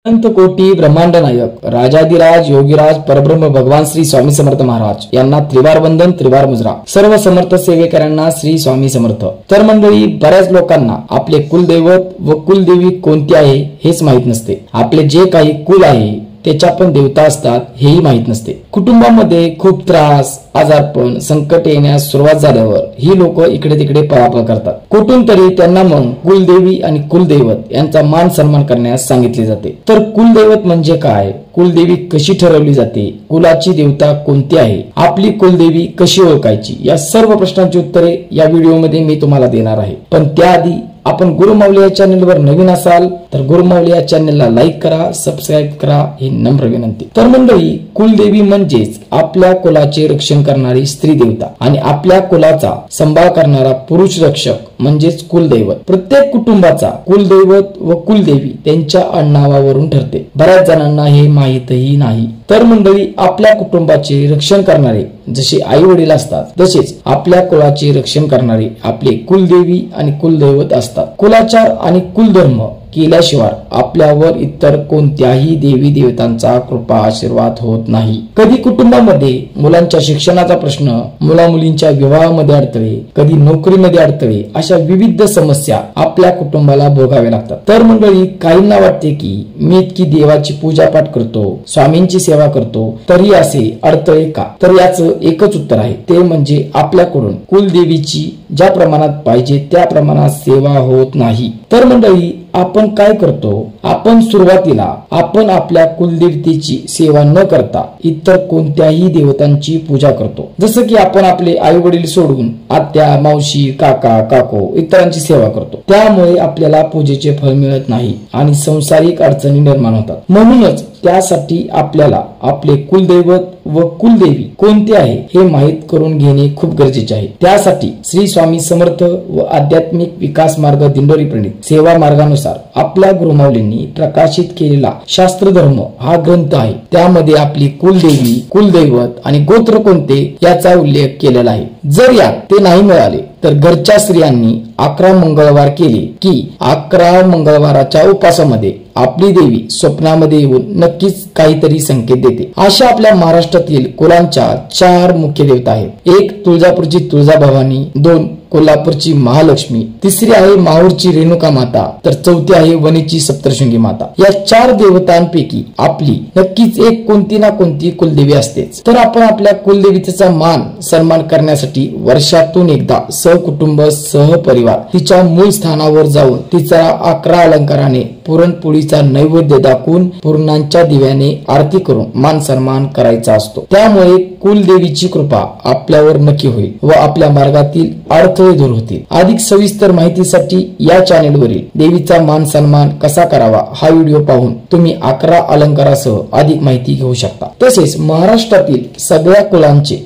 अनंत कोटी ब्रह्मांड नायक राजाधिराज योगीराज परब्रह्म भगवान श्री स्वामी समर्थ महाराज यांना त्रिवार वंदन त्रिवार मुजरा। सर्व समर्थ सेवेकरांना श्री स्वामी समर्थ। तर मंडळी, बऱ्याच लोकांना आपले कुलदैवत व कुलदेवी कोणती आहे हेच माहित नसते। आपले जे काही कुल आहे त्याच्या पण देवता असतात हेही माहित नसते। कुटुंबामध्ये खूप त्रास आजारपण संकट येण्यास सुरुवात झाल्यावर ही लोक इकडे तिकडे पळापळ करतात। कुठून तरी त्यांना मग कुलदेवी आणि कुलदैवत यांचा मान सन्मान करण्यास सांगितले जाते। तर कुलदैवत म्हणजे काय, कुलदेवी कशी ठरवली जाते, कुलाची देवता कोणती आहे, आपली कुलदेवी कशी ओळखायची, या सर्व प्रश्नांची उत्तरे या व्हिडिओमध्ये मी तुम्हाला देणार आहे। पण त्याआधी आपण गुरुमाऊली या चॅनलवर नवीन असाल तर गुरुमाऊली या चॅनलला लाईक करा, सबस्क्राईब करा ही नम्र विनंती। तर मंडळी, कुलदेवी म्हणजेच आपल्या कुलाचे रक्षण करणारी स्त्री देवता आणि आपल्या कुलाचा सांभाळ करणारा पुरुष रक्षक म्हणजेच कुलदैवत। प्रत्येक कुटुंबाचा कुलदैवत व कुलदेवी त्यांच्या आडनावावरून ठरते। बऱ्याच जणांना हे माहीतही नाही। तर मंडळी, आपल्या कुटुंबाचे रक्षण करणारे जसे आई वडील असतात तसेच आपल्या कुलाचे रक्षण करणारे आपले कुलदेवी आणि कुलदैवत असतात। कुलाचार आणि कुलधर्म केल्याशिवाय आपल्यावर इतर कोणत्याही देवी देवतांचा कृपा आशीर्वाद होत नाही। कधी कुटुंबामध्ये मुलांच्या शिक्षणाचा प्रश्न, मुला मुलींच्या विवाहामध्ये अडथळे, कधी नोकरीमध्ये अडथळे, अशा विविध समस्या आपल्या कुटुंबाला भोगाव्या लागतात। तर मंडळी, काहींना वाटते की मी इतकी देवाची पूजा पाठ करतो, स्वामींची सेवा करतो, तरी असे अडथळे का? तर याचं एकच उत्तर आहे, ते म्हणजे आपल्याकडून कुलदेवीची ज्या प्रमाणात पाहिजे त्या प्रमाणात सेवा होत नाही। तर मंडळी, आपण काय करतो, आपण सुरुवातीला आपण आपल्या कुलदेवतेची सेवा न करता इतर कोणत्याही देवतांची पूजा करतो। जसं की आपण आपले आई वडील सोडून आत्या मावशी काका काकू इतरांची सेवा करतो। त्यामुळे आपल्याला पूजेचे फळ मिळत नाही आणि संसारिक अडचणी निर्माण होतात। म्हणूनच त्यासाठी आपल्याला आपले कुलदैवत व कुलदेवी कोणते आहे हे माहित करून घेणे खूप गरजेचे आहे। त्यासाठी श्री स्वामी समर्थ व आध्यात्मिक विकास मार्ग दिंडोरी प्रणित सेवा मार्गानुसार आपल्या गुरुमाऊलींनी प्रकाशित केलेला शास्त्र धर्म हा ग्रंथ आहे। त्यामध्ये आपली कुलदेवी कुलदैवत आणि गोत्र कोणते याचा उल्लेख केलेला आहे। जर यात ते नाही मिळाले तर घरच्या स्त्रियांनी 11 मंगळवार केले की 11 मंगळवाराच्या उपासामध्ये आपली देवी स्वप्नामध्ये येऊन नक्कीच काहीतरी संकेत देते। अशा आपल्या महाराष्ट्रातील कुलांच्या 4 मुख्य देवता आहेत। एक तुळजापूरची तुळजाभवानी, 2 कोल्हापूरची महालक्ष्मी, तिसरी आहे माहूरची रेणुका माता, तर चौथी आहे वणीची सप्तशृंगी माता। या 4 देवतांपैकी आपली नक्कीच एक कोणती ना कोणती कुलदेवी असतेच। तर आपण आपल्या कुलदेवीचा मान सन्मान करण्यासाठी वर्षातून एकदा सहकुटुंब सहपरिवार तिच्या मूळ स्थानावर जाऊन तिचा 11 अलंकाराने पुरणपोळीचा नैवेद्य दाखवून पूर्णांच्या दिव्याने आरती करून मान सन्मान करायचा असतो। त्यामुळे कुलदेवीची कृपा आपल्यावर नक्की होईल व आपल्या मार्गातील अडथळे दूर होतील। अधिक सविस्तर माहितीसाठी या चॅनेलवरील देवीचा मान सन्मान कसा करावा हा व्हिडिओ पाहून तुम्ही 11 अलंकारासह अधिक माहिती घेऊ शकता। तसेच महाराष्ट्रातील सगळ्या कुलांचे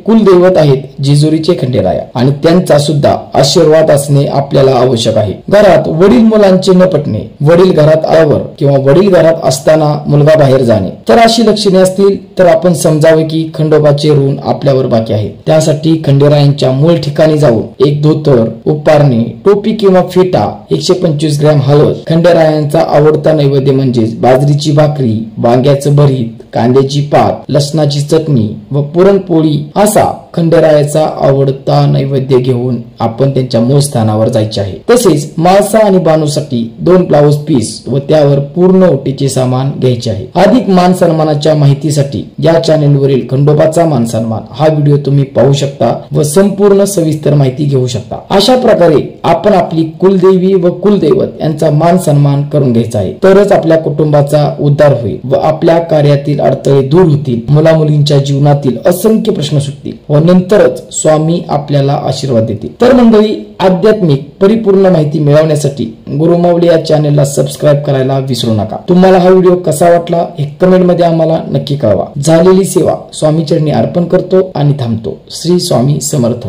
कुलदैवत आहेत जेजुरीचे खंडेराया आणि त्यांचा सुद्धा आशीर्वाद असणे आपल्याला आवश्यक आहे। घरात वडील मुलांचे न पटणे, वडील घरात आल्यावर किंवा वडील घरात असताना मुलगा बाहेर जाणे, तर अशी लक्षणे असतील तर आपण समजावे की खंडोबाचे ऋण आपल्यावर बाकी आहे। त्यासाठी खंडेरायांच्या मूळ ठिकाणी जाऊन एक धोतर, उपारणे, टोपी किंवा फेटा, 125 ग्रॅम हळद, खंडेरायांचा आवडता नैवेद्य म्हणजे बाजरीची भाकरी, वांग्याचं भरीत, कांद्याची पात, लसणाची चटणी व पुरणपोळी असा खंडेरायाचा आवडता नैवेद्य घेऊन आपण त्यांच्या मूळ स्थानावर जायचे आहे। तसेच माळसा आणि बानूसाठी 2 ब्लाउज पीस व त्यावर पूर्ण ओटीचे सामान घ्यायचे आहे। अधिक मान सन्मानाच्या माहितीसाठी या चॅनेलवरील खंडोबाचा मान सन्मान हा व्हिडिओ तुम्ही पाहू शकता व संपूर्ण सविस्तर माहिती घेऊ शकता। अशा प्रकारे आपण आपली कुलदेवी व कुलदैवत यांचा मान सन्मान करून घ्यायचा आहे, तरच आपल्या कुटुंबाचा उद्धार होईल व आपल्या कार्यातील अडथळे दूर होतील, मुला मुलींच्या जीवनातील असंख्य प्रश्न सुटतील व नंतरच स्वामी आपल्याला आशीर्वाद देतील। तर मंडळी, आध्यात्मिक परिपूर्ण माहिती मिळवण्यासाठी गुरुमाऊली या चॅनेलला सबस्क्राईब करायला विसरू नका। तुम्हाला हा व्हिडिओ कसा वाटला हे कमेंट मध्ये आम्हाला नक्की कळवा। झालेली सेवा स्वामी चरणी अर्पण करतो आणि थांबतो। श्री स्वामी समर्थ।